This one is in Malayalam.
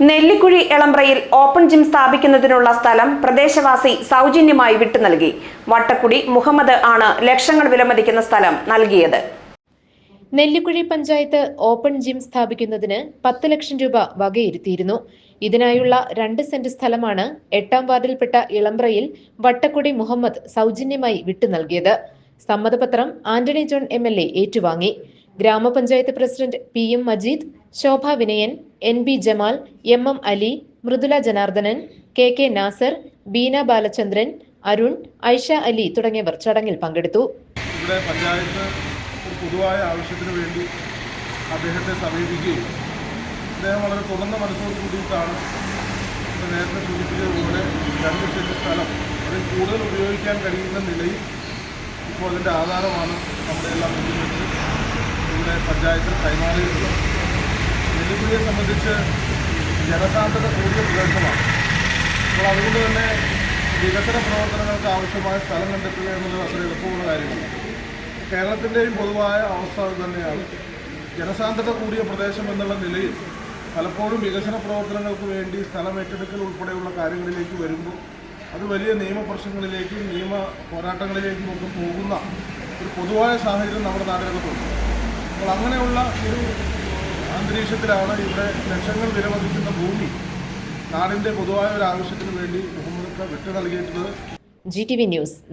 നെല്ലിക്കുഴി എളമ്പ്രയിൽ ഓപ്പൺ ജിം സ്ഥാപിക്കുന്നതിനുള്ള സ്ഥലം പ്രദേശവാസി സൗജന്യമായി വിട്ടു നൽകി. വട്ടക്കുടി മുഹമ്മദ് ആണ് ലക്ഷങ്ങൾ വിലമതിക്കുന്ന സ്ഥലം നൽകിയത്. നെല്ലിക്കുഴി പഞ്ചായത്ത് ഓപ്പൺ ജിം സ്ഥാപിക്കുന്നതിന് 10 ലക്ഷം രൂപ വകയിരുത്തിയിരുന്നു. ഇതിനായുള്ള 2 സെന്റ് സ്ഥലമാണ് 8ാം വാർഡിൽപ്പെട്ട ഇളമ്പ്രയിൽ വട്ടക്കുടി മുഹമ്മദ് സൗജന്യമായി വിട്ടു നൽകിയത്. സമ്മതപത്രം ആന്റണി ജോൺ MLA ഏറ്റുവാങ്ങി. ഗ്രാമപഞ്ചായത്ത് president PM Majeed, Shobha Vinayan, NB Jamal, MM Ali, Mridula Janardhanan, KK Nasar, Beena Balachandran, Arun, Aisha Ali തുടങ്ങിയവർ ചടങ്ങിൽ പങ്കെടുത്തു. പൊതുവായ ആവശ്യത്തിന് വേണ്ടി അദ്ദേഹത്തെ സമീപിക്കുകയും അദ്ദേഹം വളരെ തുറന്ന മനസ്സോട് കൂടിയിട്ടാണ് നേരത്തെ സൂചിപ്പിച്ചതുപോലെ 2 സെന്റ് സ്ഥലം അതിൽ കൂടുതൽ ഉപയോഗിക്കാൻ കഴിയുന്ന നിലയിൽ ഇപ്പോൾ അതിൻ്റെ ആധാരമാണ് നമ്മുടെ എല്ലാം മുന്നിൽ വെച്ച് ഇവിടെ പഞ്ചായത്തിൽ കൈമാറിയിട്ടുള്ളത്. നെല്ലിക്കുഴിയെ സംബന്ധിച്ച് ജനസാന്ദ്രത കൂടിയ പ്രദേശമാണ്. അപ്പോൾ അതുകൊണ്ട് തന്നെ വികസന പ്രവർത്തനങ്ങൾക്ക് ആവശ്യമായ സ്ഥലം കണ്ടെത്തുക എന്നുള്ളത് അത്ര എളുപ്പമുള്ള കാര്യമാണ്. കേരളത്തിൻ്റെയും പൊതുവായ അവസ്ഥ അത് തന്നെയാണ്. ജനസാന്ദ്രത കൂടിയ പ്രദേശം എന്നുള്ള നിലയിൽ പലപ്പോഴും വികസന പ്രവർത്തനങ്ങൾക്ക് വേണ്ടി സ്ഥലം ഏറ്റെടുക്കൽ ഉൾപ്പെടെയുള്ള കാര്യങ്ങളിലേക്ക് വരുമ്പോൾ അത് വലിയ നിയമപ്രശ്നങ്ങളിലേക്കും നിയമ പോരാട്ടങ്ങളിലേക്കും ഒക്കെ പോകുന്ന ഒരു പൊതുവായ സാഹചര്യം നമ്മുടെ നാട്ടിനകത്തുണ്ട്. അപ്പോൾ അങ്ങനെയുള്ള ഒരു അന്തരീക്ഷത്തിലാണ് ഇവിടെ ലക്ഷങ്ങൾ വിലമതിക്കുന്ന ഭൂമി നാടിൻ്റെ പൊതുവായ ഒരു ആവശ്യത്തിന് വേണ്ടി മുഹമ്മദ് വിട്ടു നൽകിയിട്ടുള്ളത്. GTV news.